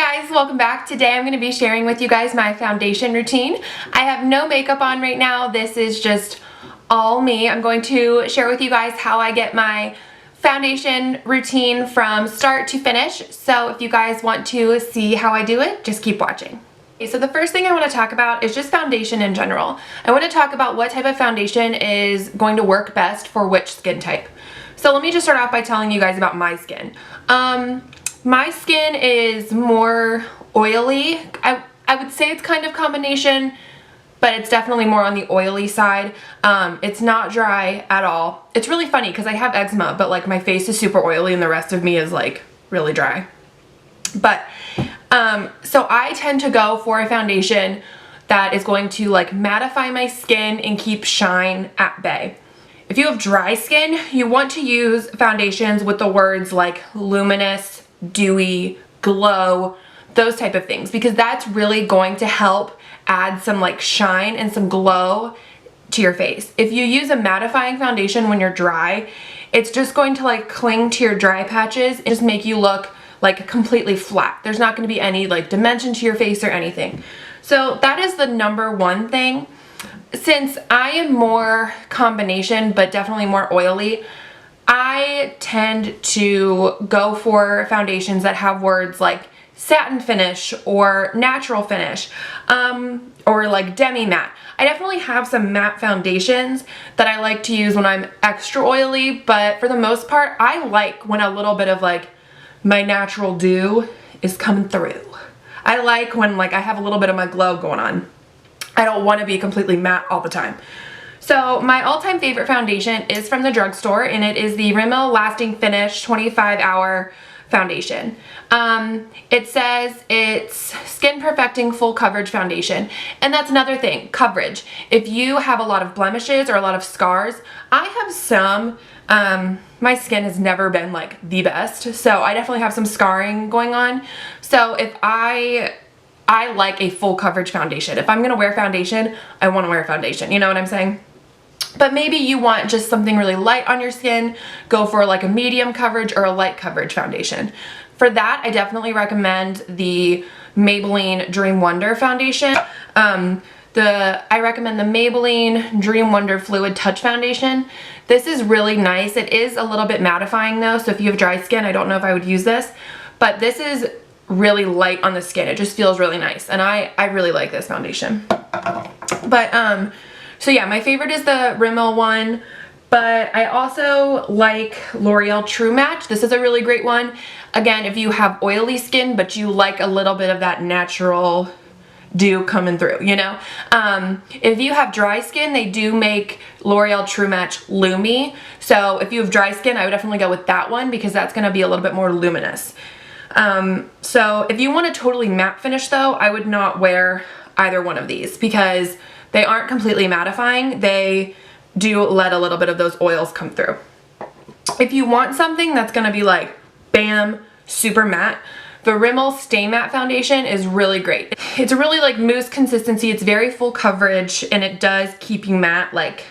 guys, welcome back. Today I'm going to be sharing with you guys my foundation routine. I have no makeup on right now. This is just all me. I'm going to share with you guys how I get my foundation routine from start to finish. So if you guys want to see how I do it, just keep watching. Okay, so the first thing I want to talk about is just foundation in general. I want to talk about what type of foundation is going to work best for which skin type. So let me just start off by telling you guys about my skin. My skin is more oily. I would say it's kind of combination, but it's definitely more on the oily side. It's not dry at all. It's really funny because I have eczema, but like my face is super oily and the rest of me is like really dry. But so I tend to go for a foundation that is going to like mattify my skin and keep shine at bay. If you have dry skin, you want to use foundations with the words like luminous, dewy, glow, those type of things, because that's really going to help add some like shine and some glow to your face. If you use a mattifying foundation when you're dry, it's just going to like cling to your dry patches and just make you look like completely flat. There's not going to be any like dimension to your face or anything. So that is the number one thing. Since I am more combination but definitely more oily, I tend to go for foundations that have words like satin finish or natural finish or like demi matte. I definitely have some matte foundations that I like to use when I'm extra oily, but for the most part I like when a little bit of like my natural dew is coming through. I like when like I have a little bit of my glow going on. I don't want to be completely matte all the time. So my all-time favorite foundation is from the drugstore, and it is the Rimmel Lasting Finish 25-Hour Foundation. It says it's Skin Perfecting Full Coverage Foundation, and that's another thing, coverage. If you have a lot of blemishes or a lot of scars, I have some. My skin has never been like the best, so I definitely have some scarring going on. So if I like a full coverage foundation. If I'm gonna wear foundation, I wanna wear foundation, you know what I'm saying? But maybe you want just something really light on your skin, go for like a medium coverage or a light coverage foundation. For that, I definitely recommend the Maybelline Dream Wonder foundation. I recommend the Maybelline Dream Wonder Fluid Touch Foundation. This is really nice. It is a little bit mattifying though, so if you have dry skin, I don't know if I would use this, but this is really light on the skin. It just feels really nice, and I really like this foundation. But so yeah, my favorite is the Rimmel one, but I also like L'Oreal True Match. This is a really great one. Again, if you have oily skin but you like a little bit of that natural dew coming through, you know. If you have dry skin, they do make L'Oreal True Match Lumi. So if you have dry skin, I would definitely go with that one because that's going to be a little bit more luminous. So if you want a totally matte finish though, I would not wear either one of these because they aren't completely mattifying. They do let a little bit of those oils come through. If you want something that's gonna be like, bam, super matte, the Rimmel Stay Matte Foundation is really great. It's really like mousse consistency, it's very full coverage, and it does keep you matte like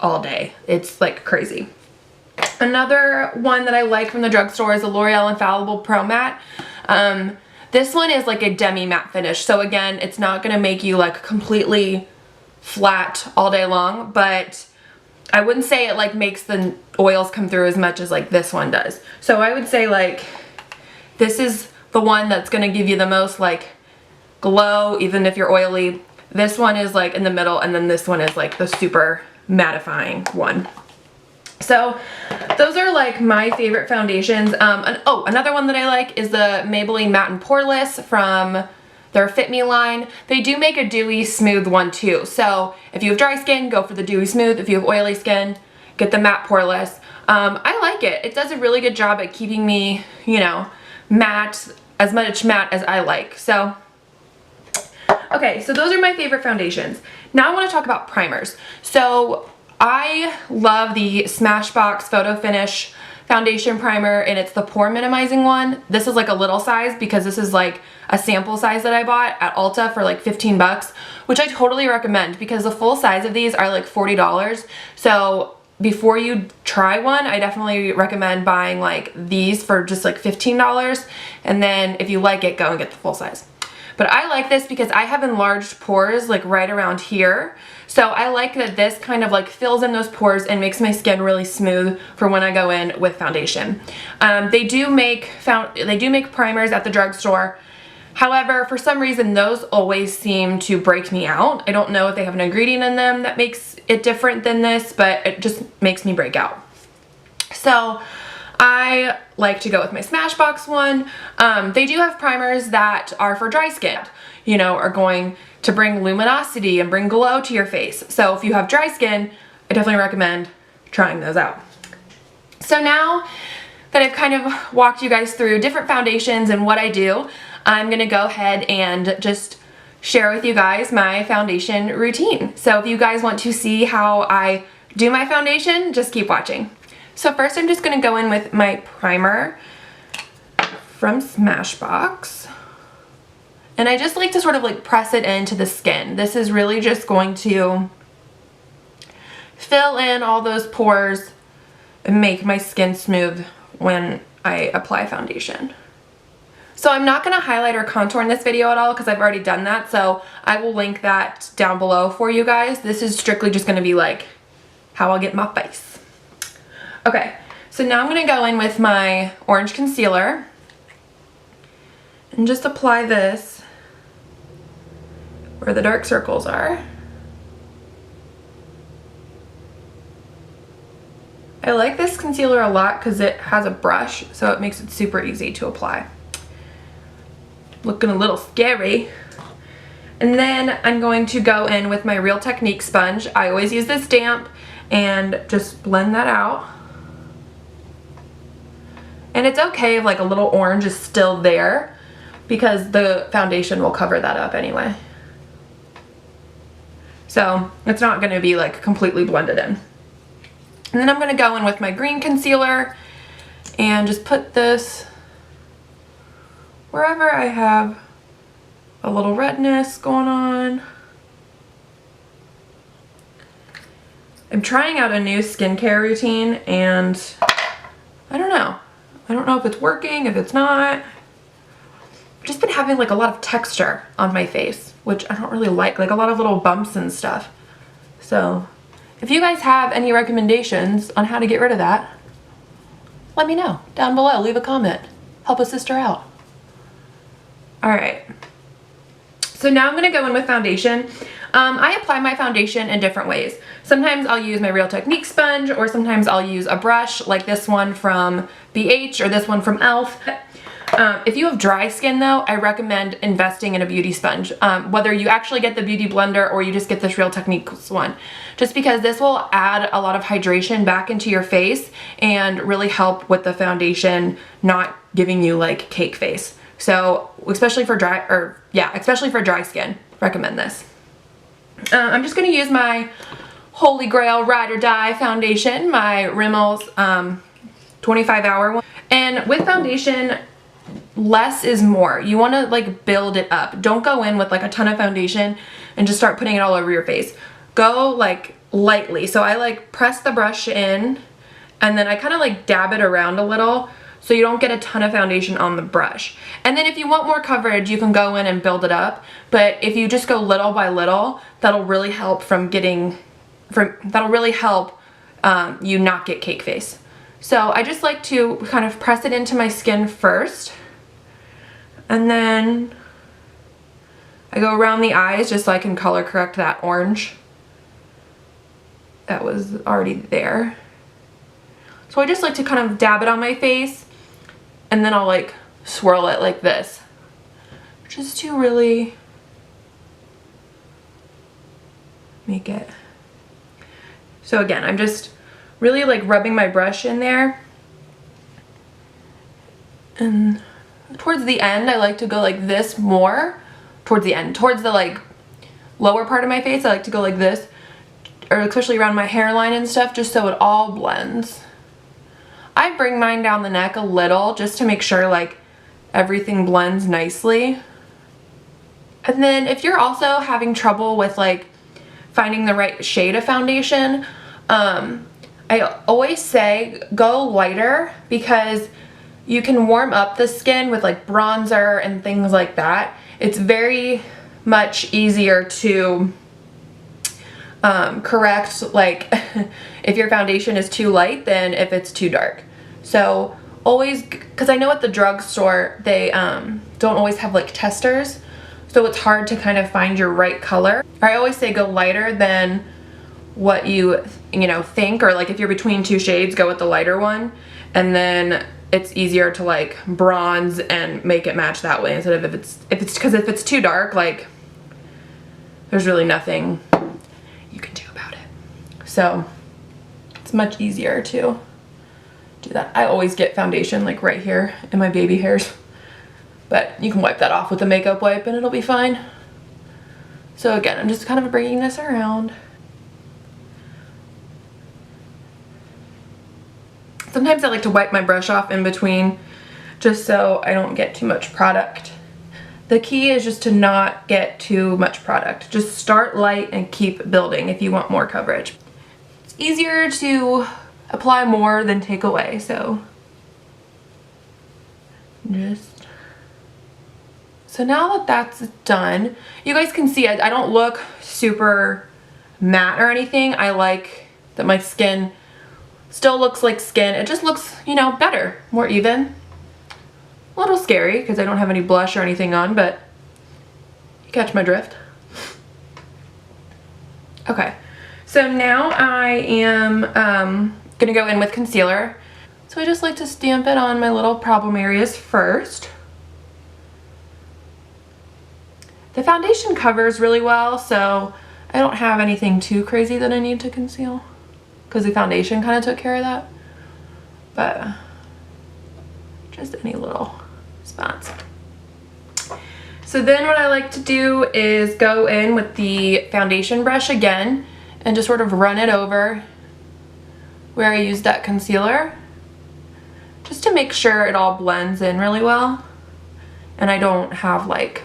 all day. It's like crazy. Another one that I like from the drugstore is the L'Oreal Infallible Pro Matte. This one is like a demi matte finish, so again, it's not gonna make you like completely flat all day long, but I wouldn't say it like makes the oils come through as much as like this one does. So I would say like this is the one that's gonna give you the most like glow even if you're oily. This one is like in the middle, and then this one is like the super mattifying one. So those are like my favorite foundations. Oh, another one that I like is the Maybelline Matte and Poreless from their Fit Me line. They do make a dewy smooth one too. So if you have dry skin, go for the dewy smooth. If you have oily skin, get the matte poreless. I like it. It does a really good job at keeping me, you know, matte, as much matte as I like. So, okay, so those are my favorite foundations. Now I want to talk about primers. So I love the Smashbox Photo Finish foundation primer, and it's the pore minimizing one. This is like a little size because this is like a sample size that I bought at Ulta for like 15 bucks, which I totally recommend because the full size of these are like $40. So before you try one, I definitely recommend buying like these for just like $15, and then if you like it, go and get the full size. But I like this because I have enlarged pores like right around here. So I like that this kind of like fills in those pores and makes my skin really smooth for when I go in with foundation. They do make primers at the drugstore. However, for some reason, those always seem to break me out. I don't know if they have an ingredient in them that makes it different than this, but it just makes me break out. So I like to go with my Smashbox one. They do have primers that are for dry skin, you know, are going to bring luminosity and bring glow to your face. So if you have dry skin, I definitely recommend trying those out. So now that I've kind of walked you guys through different foundations and what I do, I'm gonna go ahead and just share with you guys my foundation routine. So if you guys want to see how I do my foundation, just keep watching. So first I'm just gonna go in with my primer from Smashbox. And I just like to sort of like press it into the skin. This is really just going to fill in all those pores and make my skin smooth when I apply foundation. So I'm not going to highlight or contour in this video at all because I've already done that, so I will link that down below for you guys. This is strictly just going to be like how I'll get my face. Okay, so now I'm going to go in with my orange concealer and just apply this where the dark circles are. I like this concealer a lot because it has a brush, so it makes it super easy to apply. Looking a little scary. And then I'm going to go in with my Real Technique sponge. I always use this damp and just blend that out. And it's okay if like a little orange is still there because the foundation will cover that up anyway. So it's not going to be like completely blended in. And then I'm going to go in with my green concealer and just put this wherever I have a little redness going on. I'm trying out a new skincare routine and I don't know. I don't know if it's working, if it's not. I've just been having like a lot of texture on my face, which I don't really like a lot of little bumps and stuff. So if you guys have any recommendations on how to get rid of that, let me know down below. Leave a comment. Help a sister out. Alright, so now I'm going to go in with foundation. I apply my foundation in different ways. Sometimes I'll use my Real Technique sponge, or sometimes I'll use a brush like this one from BH or this one from e.l.f. If you have dry skin though, I recommend investing in a beauty sponge, whether you actually get the beauty blender or you just get this Real Technique one, just because this will add a lot of hydration back into your face and really help with the foundation not giving you like cake face. So especially for dry skin, recommend this. I'm just going to use my Holy Grail Ride or Die foundation, my Rimmel's 25-hour one. And with foundation, less is more. You want to like build it up. Don't go in with like a ton of foundation and just start putting it all over your face. Go like lightly. So I like press the brush in and then I kind of like dab it around a little so you don't get a ton of foundation on the brush. And then if you want more coverage, you can go in and build it up. But if you just go little by little, that'll really help you not get cake face. So I just like to kind of press it into my skin first. And then I go around the eyes just so I can color correct that orange that was already there. So I just like to kind of dab it on my face and then I'll like swirl it like this, just to really make it. So again, I'm just really like rubbing my brush in there. And towards the end, I like to go like this more. Towards the end, towards the like lower part of my face, I like to go like this, or especially around my hairline and stuff, just so it all blends. I bring mine down the neck a little just to make sure like everything blends nicely. And then if you're also having trouble with like finding the right shade of foundation, I always say go lighter because you can warm up the skin with like bronzer and things like that. It's very much easier to correct like if your foundation is too light than if it's too dark. So always, because I know at the drugstore they don't always have like testers, so it's hard to kind of find your right color. I always say go lighter than what you know think, or like if you're between two shades, go with the lighter one, and then it's easier to like bronze and make it match that way instead of if it's too dark, like there's really nothing you can do about it. So it's much easier to do that. I always get foundation like right here in my baby hairs, but you can wipe that off with a makeup wipe and it'll be fine. So again, I'm just kind of bringing this around. Sometimes I like to wipe my brush off in between just so I don't get too much product. The key is just to not get too much product. Just start light and keep building if you want more coverage. It's easier to apply more than take away, so now that that's done, you guys can see I don't look super matte or anything. I like that my skin still looks like skin. It just looks, you know, better, more even. A little scary because I don't have any blush or anything on, but you catch my drift. Okay, so now I am gonna go in with concealer. So I just like to stamp it on my little problem areas first. The foundation covers really well, so I don't have anything too crazy that I need to conceal, because the foundation kind of took care of that, but just any little spots. So then what I like to do is go in with the foundation brush again and just sort of run it over where I used that concealer, just to make sure it all blends in really well and I don't have like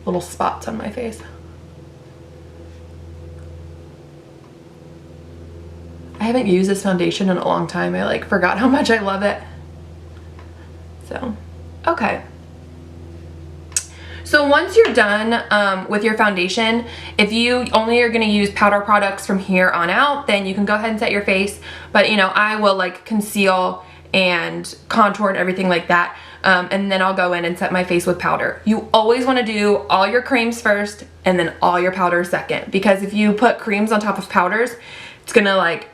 little spots on my face. I haven't used this foundation in a long time. I like forgot how much I love it. So, okay. So once you're done with your foundation, if you only are gonna use powder products from here on out, then you can go ahead and set your face. But you know, I will like conceal and contour and everything like that. And then I'll go in and set my face with powder. You always wanna do all your creams first and then all your powders second. Because if you put creams on top of powders, it's gonna like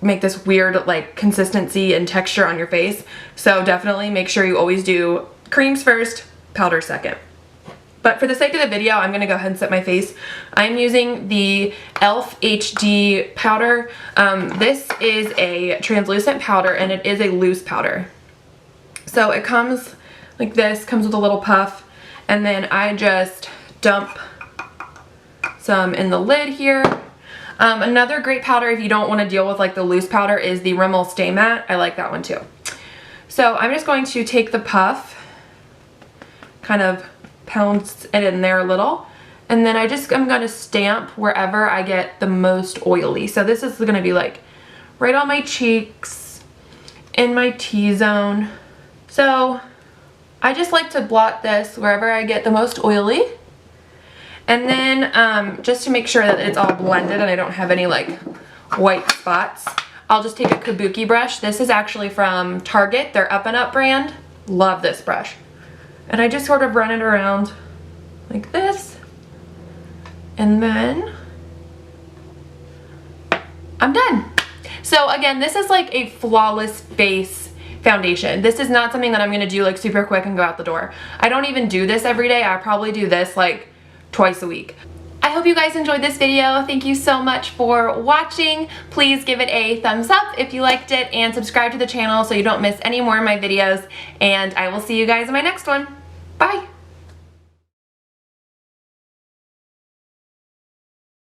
make this weird like consistency and texture on your face. So definitely make sure you always do creams first, powder second. But for the sake of the video, I'm gonna go ahead and set my face. I'm using the e.l.f. HD powder. This is a translucent powder and it is a loose powder. So it comes like this, comes with a little puff, and then I just dump some in the lid here. Another great powder if you don't want to deal with like the loose powder is the Rimmel Stay Matte. I like that one too. So I'm just going to take the puff, kind of pounce it in there a little, and then I'm going to stamp wherever I get the most oily. So this is going to be like right on my cheeks, in my T-zone. So I just like to blot this wherever I get the most oily. And then just to make sure that it's all blended and I don't have any like white spots, I'll just take a kabuki brush. This is actually from Target, their Up and Up brand. Love this brush. And I just sort of run it around like this. And then I'm done. So again, this is like a flawless base foundation. This is not something that I'm gonna do like super quick and go out the door. I don't even do this every day. I probably do this like twice a week. I hope you guys enjoyed this video. Thank you so much for watching. Please give it a thumbs up if you liked it and subscribe to the channel so you don't miss any more of my videos. And I will see you guys in my next one. Bye.